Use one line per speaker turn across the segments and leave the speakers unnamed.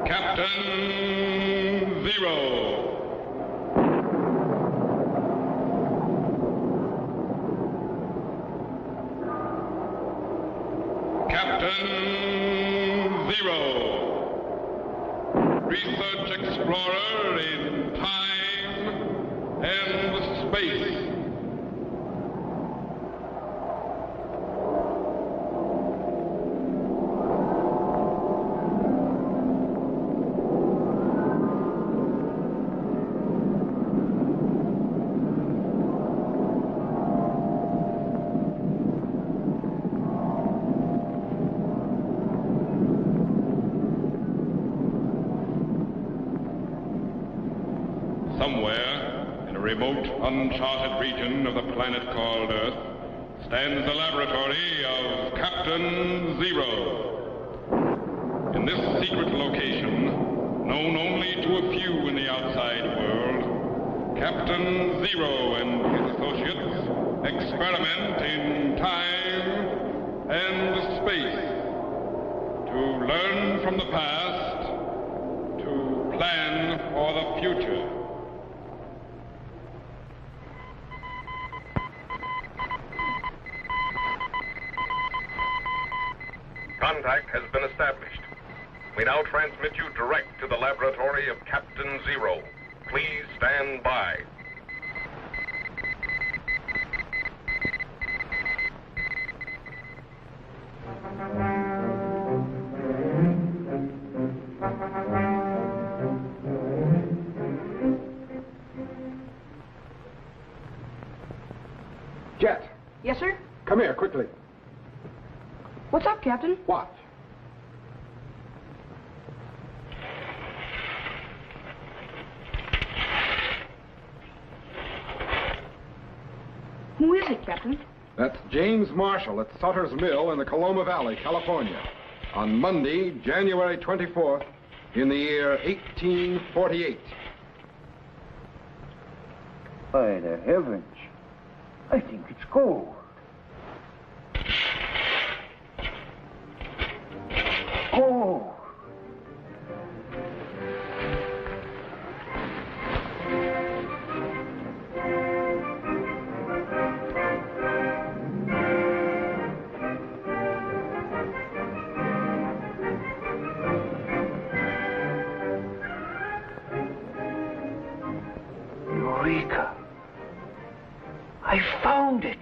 Captain Zero. Captain Zero. Research explorer in time and space. Somewhere in a remote, uncharted region of the planet called Earth stands the laboratory of Captain Zero. In this secret location, known only to a few in the outside world, Captain Zero and his associates experiment in time and space to learn from the past, to plan for the future.
Contact has been established. We now transmit you direct to the laboratory of Captain Zero. Please stand by.
Jet,
Yes, sir?
come here, quickly.
What's up, Captain?
Watch.
Who is it, Captain?
That's James Marshall at Sutter's Mill in the Coloma Valley, California, on Monday, January 24th, in the year 1848.
By the heavens, I think it's gold. Oh! Eureka! I found it!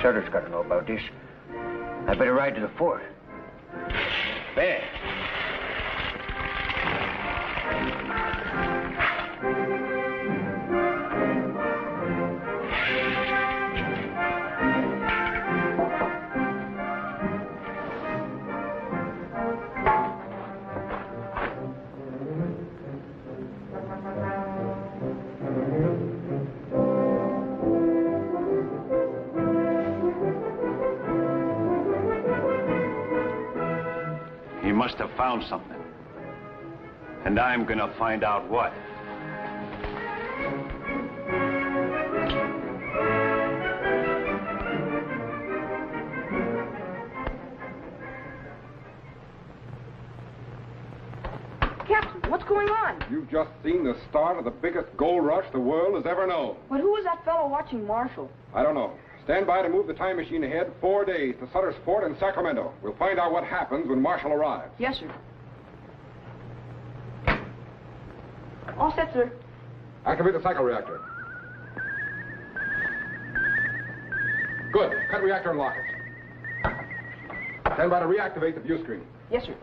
Sutter's got to know about this. I better ride to the fort. There.
He must have found something. And I'm gonna find out what.
Captain, what's going on?
You've just seen the start of the biggest gold rush the world has ever known.
But who is that fellow watching Marshall?
I don't know. Stand by to move the time machine ahead 4 days to Sutter's Fort in Sacramento. We'll find out what happens when Marshall arrives.
Yes, sir. All set, sir.
Activate the cycle reactor. Good. Cut reactor and lock it. Stand by to reactivate the view screen.
Yes, sir.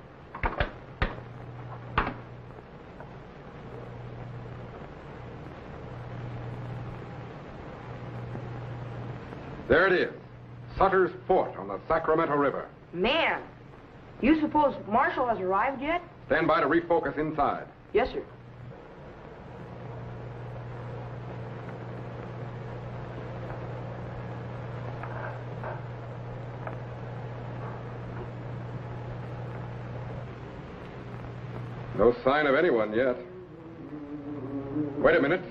There it is. Sutter's Fort on the Sacramento River.
Man, you suppose Marshall has arrived yet?
Stand by to refocus inside.
Yes, sir.
No sign of anyone yet. Wait a minute.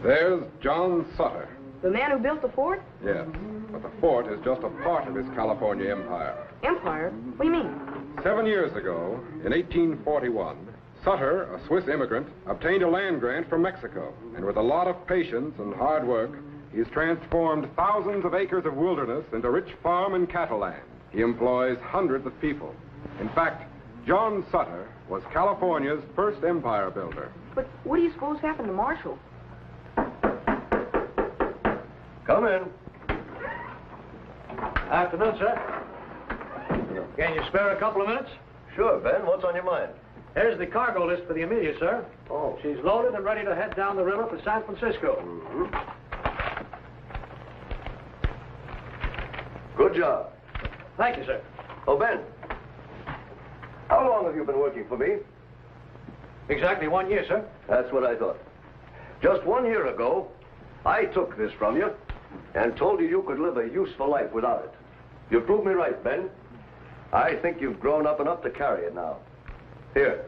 There's John Sutter.
The man who built the fort?
Yes, but the fort is just a part of his California empire.
Empire? What do you mean?
7 years ago, in 1841, Sutter, a Swiss immigrant, obtained a land grant from Mexico. And with a lot of patience and hard work, he's transformed thousands of acres of wilderness into rich farm and cattle land. He employs hundreds of people. In fact, John Sutter was California's first empire builder.
But what do you suppose happened to Marshall?
Come in. Afternoon, sir. Can you spare a couple of minutes?
Sure, Ben. What's on your mind?
Here's the cargo list for the Amelia, sir.
Oh.
She's loaded and ready to head down the river for San Francisco.
Good job.
Thank you, sir.
Oh, Ben. How long have you been working for me?
Exactly 1 year, sir.
That's what I thought. Just 1 year ago, I took this from you and told you you could live a useful life without it. You proved me right, Ben. I think you've grown up enough to carry it now. Here.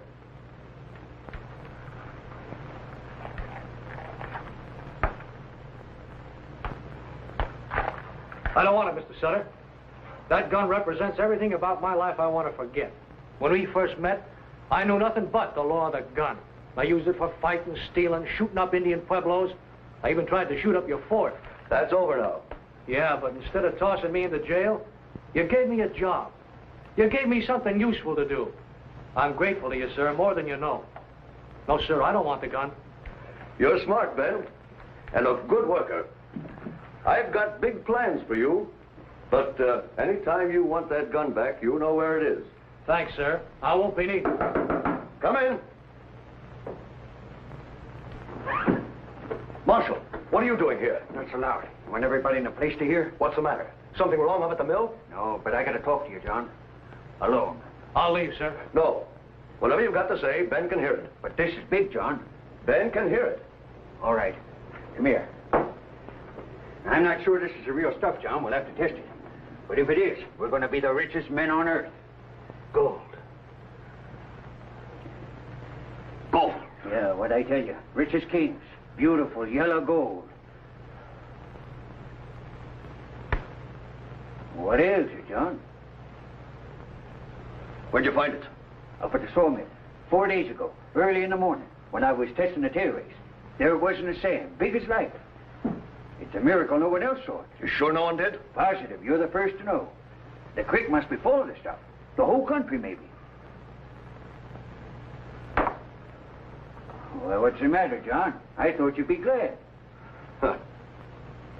I don't want it, Mr. Sutter. That gun represents everything about my life I want to forget. When we first met, I knew nothing but the law of the gun. I used it for fighting, stealing, shooting up Indian pueblos. I even tried to shoot up your fort.
That's over now.
Yeah, but instead of tossing me into jail, you gave me a job. You gave me something useful to do. I'm grateful to you, sir, more than you know. No, sir, I don't want the gun.
You're smart, Ben, and a good worker. I've got big plans for you, but anytime you want that gun back, you know where it is.
Thanks, sir. I won't be needing it.
Come in. Marshal, what are you doing here?
That's allowed. You want everybody in the place to hear?
What's the matter? Something wrong up at the mill?
No, but I gotta talk to you, John. Alone.
I'll leave, sir.
No. Whatever you've got to say, Ben can hear it.
But this is big, John.
Ben can hear it.
All right. Come here. I'm not sure this is the real stuff, John. We'll have to test it. But if it is, we're going to be the richest men on earth.
Gold. Gold.
Yeah, what'd I tell you? Rich as kings. Beautiful yellow gold. What ails you, John?
Where'd you find it?
Up at the sawmill. 4 days ago, early in the morning, when I was testing the tail race. There it was in the sand, big as life. It's a miracle no one else saw it.
You sure no one did?
Positive, you're the first to know. The creek must be full of the stuff. The whole country, maybe. Well, what's the matter, John? I thought you'd be glad.
Huh.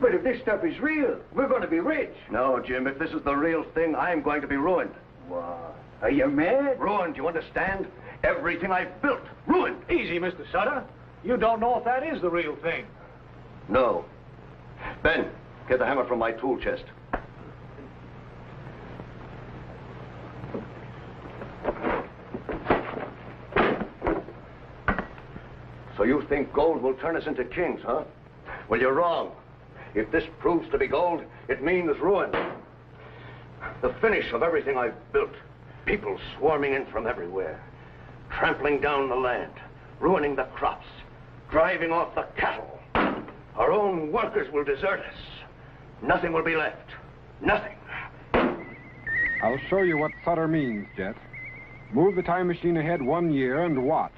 But if this stuff is real, we're going to be rich.
No, Jim, if this is the real thing, I'm going to be ruined.
What? Are you mad?
Ruined, you understand? Everything I've built, ruined.
Easy, Mr. Sutter. You don't know if that is the real thing.
No. Ben, get the hammer from my tool chest. So you think gold will turn us into kings, huh? Well, you're wrong. If this proves to be gold, it means ruin. The finish of everything I've built. People swarming in from everywhere, trampling down the land, ruining the crops, driving off the cattle. Our own workers will desert us. Nothing will be left. Nothing.
I'll show you what Sutter means, Jet. Move the time machine ahead 1 year and watch.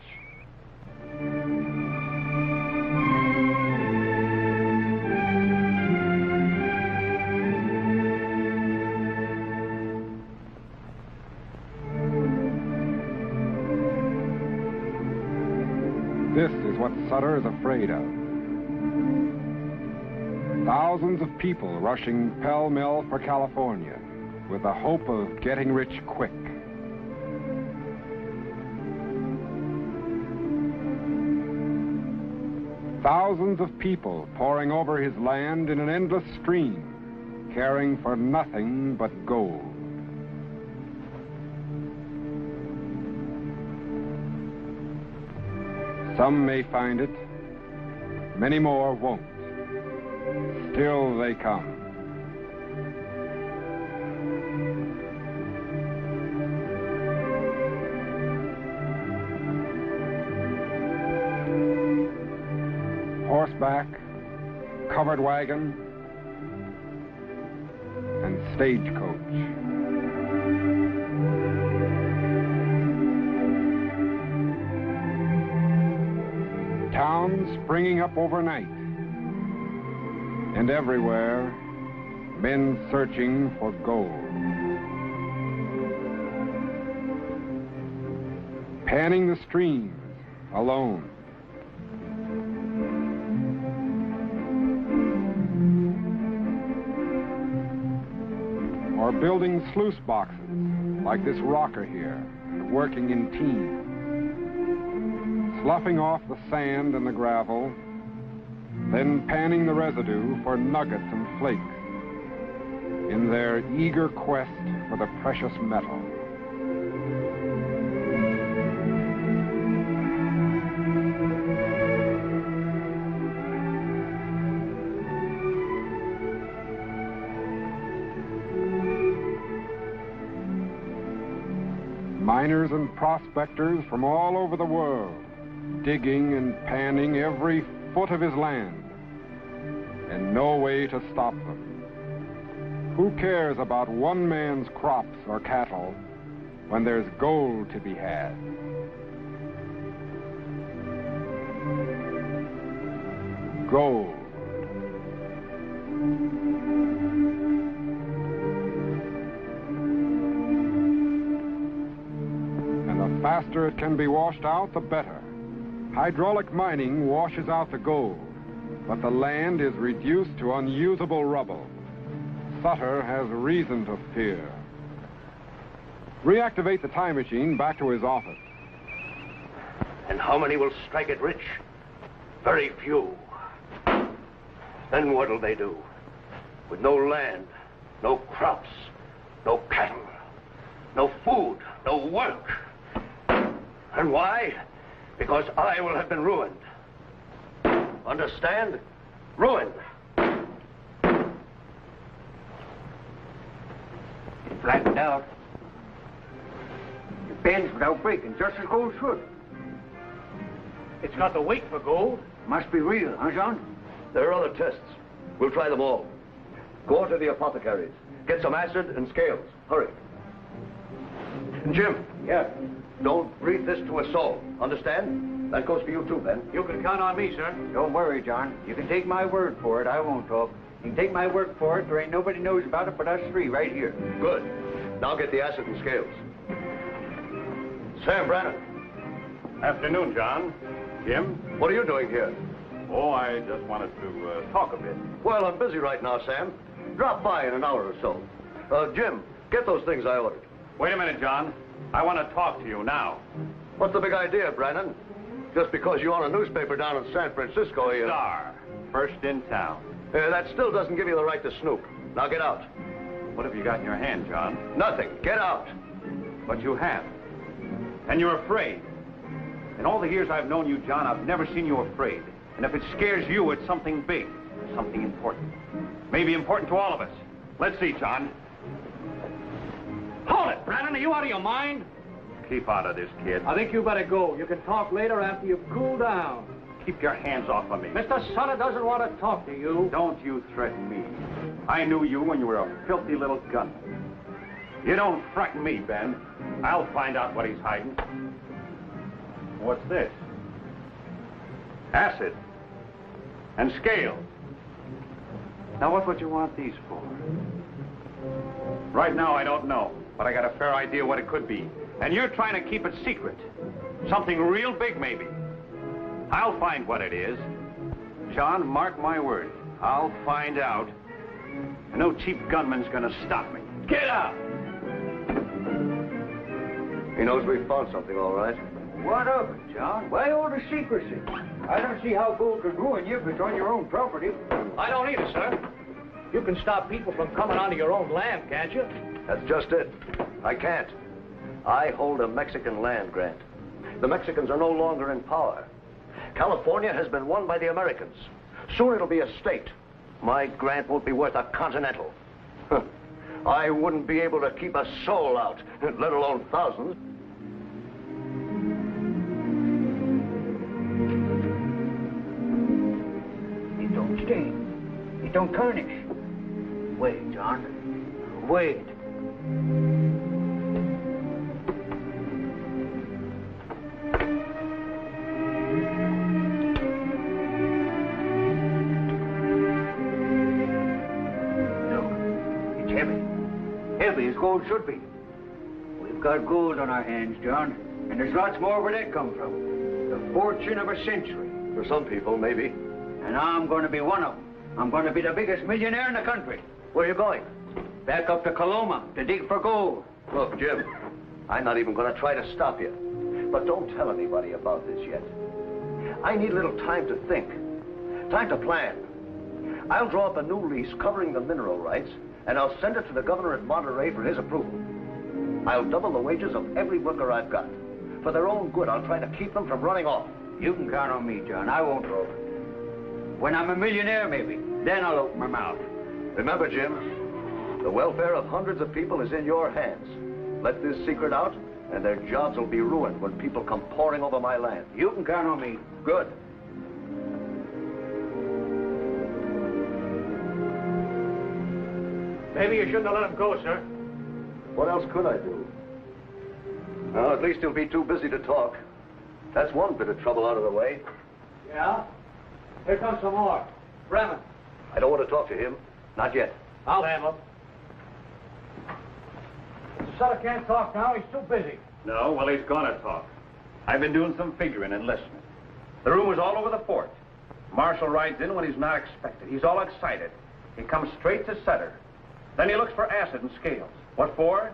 This is what Sutter is afraid of. Thousands of people rushing pell-mell for California with the hope of getting rich quick. Thousands of people pouring over his land in an endless stream, caring for nothing but gold. Some may find it, many more won't. Still they come. horseback, covered wagon, and stagecoach. Towns springing up overnight, and everywhere, men searching for gold. Panning the streams alone. Or building sluice boxes like this rocker here, and working in teams. Sloughing off the sand and the gravel, then panning the residue for nuggets and flakes in their eager quest for the precious metal. Miners and prospectors from all over the world, digging and panning every foot of his land, and no way to stop them. Who cares about one man's crops or cattle when there's gold to be had? Gold. And the faster it can be washed out, the better. Hydraulic mining washes out the gold, but the land is reduced to unusable rubble. Sutter has reason to fear. Reactivate the time machine back to his office.
And how many will strike it rich? Very few. Then what'll they do? With no land, no crops, no cattle, no food, no work. And why? Because I will have been ruined. Understand? Ruined.
It flattened out. It bends without breaking, just as gold should.
It's got the weight for gold.
Must be real, huh, John?
There are other tests. We'll try them all. Go on to the apothecaries. Get some acid and scales. Hurry. And Jim.
Yeah.
Don't breathe this to a soul. Understand? That goes for you too, Ben.
You can count on me, sir.
Don't worry, John. You can take my word for it. I won't talk. You can take my word for it. There ain't nobody knows about it but us three right here.
Good. Now get the acid and scales. Sam Brannon.
Afternoon, John. Jim?
What are you doing here?
Oh, I just wanted to talk a bit.
Well, I'm busy right now, Sam. Drop by in an hour or so. Jim, get those things I ordered.
Wait a minute, John. I want to talk to you now.
What's the big idea, Brannon? Just because you own a newspaper down in San Francisco, you...
Star. First in town.
That still doesn't give you the right to snoop. Now get out.
What have you got in your hand, John?
Nothing. Get out.
But you have. And you're afraid. In all the years I've known you, John, I've never seen you afraid. And if it scares you, it's something big. Something important. Maybe important to all of us. Let's see, John.
Hold it, Brannon. Are you out of your mind?
Keep out of this, kid.
I think you better go. You can talk later after you've cooled down.
Keep your hands off of me.
Mr. Sutter doesn't want to talk to you.
Don't you threaten me. I knew you when you were a filthy little gun. You don't frighten me, Ben. I'll find out what he's hiding. What's this? Acid. And scales. Now, what would you want these for? Right now, I don't know, but I got a fair idea what it could be. And you're trying to keep it secret. Something real big, maybe. I'll find what it is. John, mark my word. I'll find out. And no cheap gunman's gonna stop me. Get out!
He knows we found something, all right.
What of it, John? Why all the secrecy? I don't see how gold could ruin you if it's on your own property.
I don't either, sir. You can stop people from coming onto your own land, can't you?
That's just it. I can't. I hold a Mexican land grant. The Mexicans are no longer in power. California has been won by the Americans. Soon it'll be a state. My grant won't be worth a continental. I wouldn't be able to keep a soul out, let alone thousands.
don't tarnish. Wait, John. Wait. Look, it's heavy. Heavy as gold should be. We've got gold on our hands, John, and there's lots more where that come from. The fortune of a century.
For some people, maybe.
And I'm going to be one of them. I'm going to be the biggest millionaire in the country.
Where are you going?
Back up to Coloma to dig for gold.
Look, Jim, I'm not even going to try to stop you. But don't tell anybody about this yet. I need a little time to think. Time to plan. I'll draw up a new lease covering the mineral rights, and I'll send it to the governor at Monterey for his approval. I'll double the wages of every worker I've got. For their own good, I'll try to keep them from running off.
You can count on me, John. I won't rope. When I'm a millionaire, maybe, then I'll open my mouth.
Remember, Jim, the welfare of hundreds of people is in your hands. Let this secret out, and their jobs will be ruined when people come pouring over my land.
You can count on me.
Good.
Maybe you shouldn't have let him go, sir.
What else could I do? Well, at least he'll be too busy to talk. That's one bit of trouble out of the way.
Yeah? Here comes some more. Bremen.
I don't want to talk to him. Not yet.
I'll handle him. The Sutter can't talk now. He's too busy.
No, well, he's gonna talk. I've been doing some figuring and listening. The rumors all over the fort. Marshal rides in when he's not expected. He's all excited. He comes straight to Sutter. Then he looks for acid and scales. What for?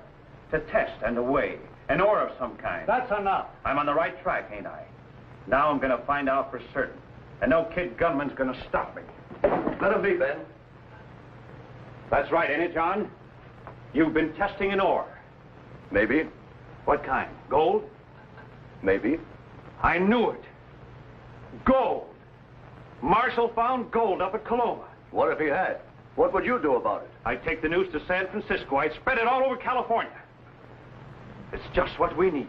To test and to weigh. An ore of some kind.
That's enough.
I'm on the right track, ain't I? Now I'm gonna find out for certain. And no kid gunman's gonna stop me.
Let him be, Ben.
That's right, ain't it, John? You've been testing an ore.
Maybe.
What kind? Gold?
Maybe.
I knew it. Gold. Marshal found gold up at Coloma.
What if he had? What would you do about it?
I'd take the news to San Francisco. I'd spread it all over California. It's just what we need.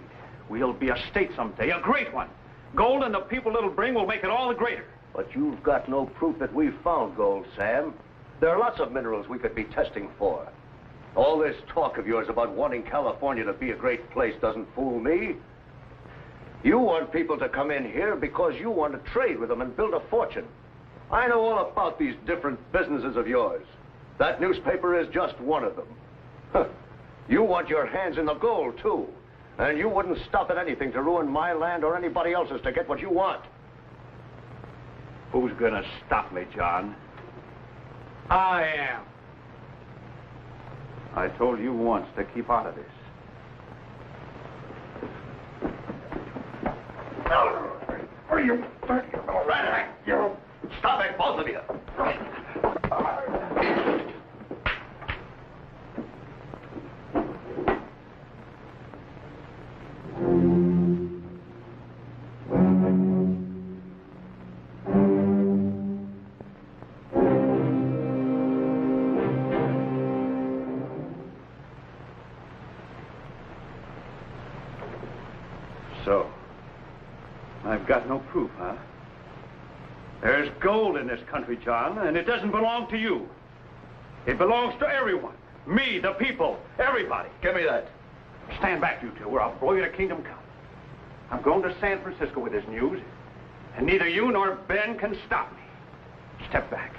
We'll be a state someday, a great one. Gold and the people it'll bring will make it all the greater.
But you've got no proof that we've found gold, Sam. There are lots of minerals we could be testing for. All this talk of yours about wanting California to be a great place doesn't fool me. You want people to come in here because you want to trade with them and build a fortune. I know all about these different businesses of yours. That newspaper is just one of them. Huh. You want your hands in the gold, too. And you wouldn't stop at anything to ruin my land or anybody else's to get what you want.
Who's gonna stop me, John?
I am.
I told you once to keep out of this.
Are you... You... Stop it, both of you.
So, I've got no proof, huh? There's gold in this country, John, and it doesn't belong to you. It belongs to everyone. Me, the people, everybody.
Give me that.
Stand back, you two, or I'll blow you to kingdom come. I'm going to San Francisco with this news, and neither you nor Ben can stop me. Step back.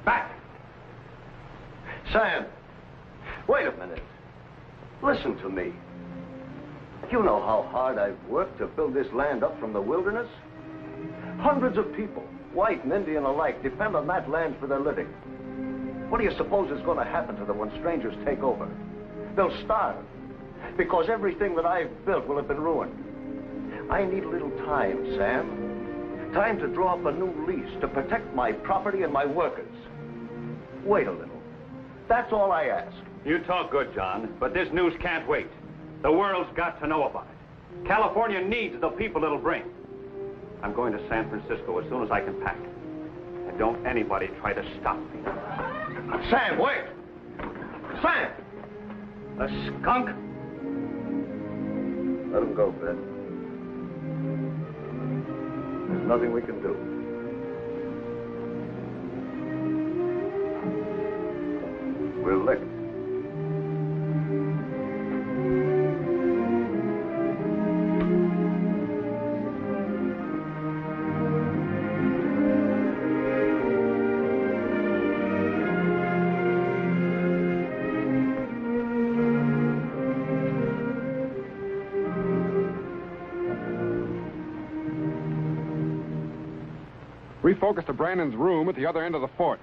Back!
Sam, wait a minute. Listen to me. You know how hard I've worked to build this land up from the wilderness? Hundreds of people, white and Indian alike, depend on that land for their living. What do you suppose is going to happen to them when strangers take over? They'll starve, because everything that I've built will have been ruined. I need a little time, Sam. Time to draw up a new lease to protect my property and my workers. Wait a little. That's all I ask.
You talk good, John, but this news can't wait. The world's got to know about it. California needs the people it'll bring. I'm going to San Francisco as soon as I can pack. And don't anybody try to stop me.
Sam, wait! Sam!
A skunk?
Let him go, Ben. There's nothing we can do.
Refocus to Brandon's room at the other end of the fort.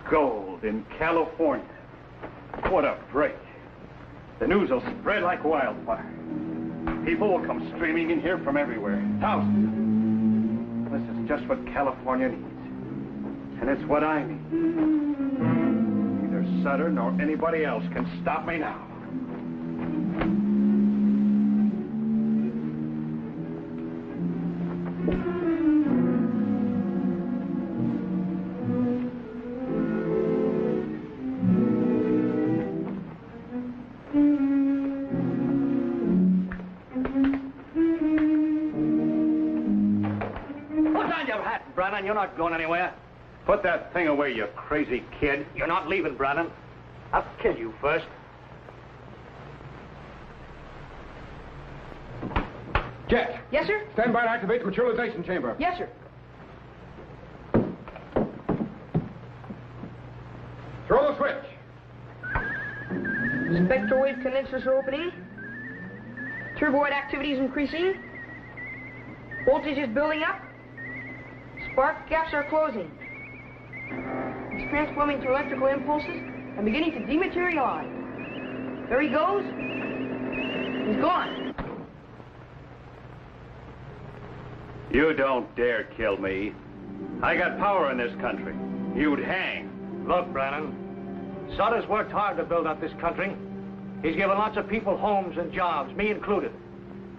Gold in California. What a break. The news will spread like wildfire. People will come streaming in here from everywhere. Thousands. This is just what California needs. And it's what I need. Neither Sutter nor anybody else can stop me now.
Brannon, you're not going anywhere.
Put that thing away, you crazy kid.
You're not leaving, Brannon. I'll kill you first.
Jet!
Yes, sir?
Stand by to activate the materialization chamber.
Yes, sir.
Throw the switch.
Spectrowave condensers are opening. Turboid activity is increasing. Voltage is building up. Spark gaps are closing. It's transforming to electrical impulses and beginning to dematerialize. There he goes. He's gone.
You don't dare kill me. I got power in this country. You'd hang.
Look, Brannon, Sutter's worked hard to build up this country. He's given lots of people homes and jobs, me included.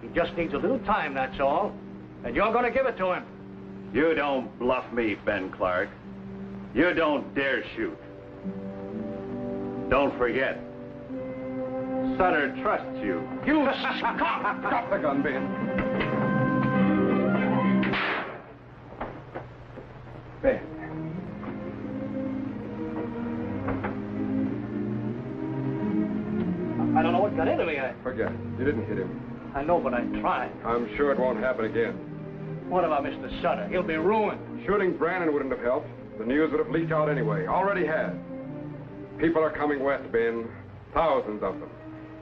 He just needs a little time, that's all. And you're going to give it to him.
You don't bluff me, Ben Clark. You don't dare shoot. Don't forget, Sutter trusts you.
You stop the gun, Ben. Ben.
I don't know what got into me.
Forget it. You didn't hit him.
I know, but I tried.
I'm sure it won't happen again.
What about Mr. Sutter? He'll be ruined.
Shooting Brannon wouldn't have helped. The news would have leaked out anyway. Already had. People are coming west, Ben. Thousands of them.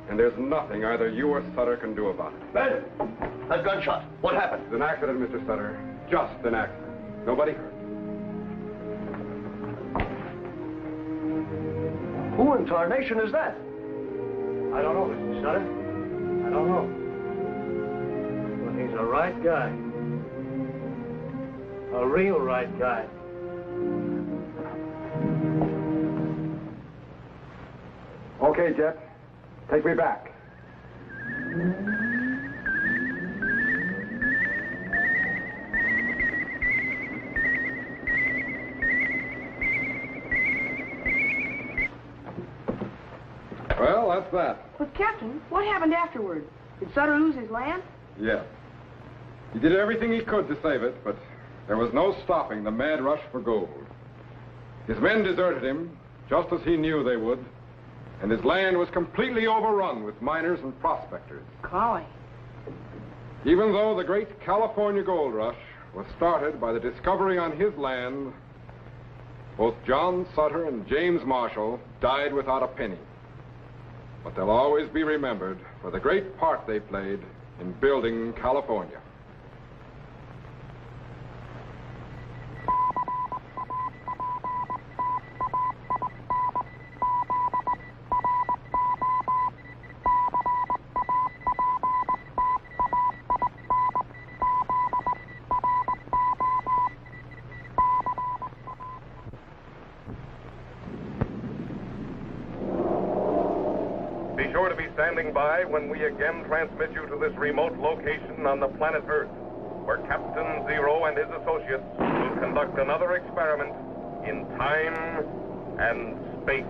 And there's nothing either you or Sutter can do about it.
Ben! That gunshot. What happened?
It's an accident, Mr. Sutter. Just an accident. Nobody hurt.
Who in tarnation is that?
I don't know, Mr. Sutter. I don't know. But he's a right guy. A real right guy.
Okay, Jet. Take me back. Well, that's that.
But, Captain, what happened afterward? Did Sutter lose his land?
Yes. He did everything he could to save it, but there was no stopping the mad rush for gold. His men deserted him, just as he knew they would, and his land was completely overrun with miners and prospectors.
Golly.
Even though the great California gold rush was started by the discovery on his land, both John Sutter and James Marshall died without a penny. But they'll always be remembered for the great part they played in building California.
Be sure to be standing by when we again transmit you to this remote location on the planet Earth, where Captain Zero and his associates will conduct another experiment in time and space.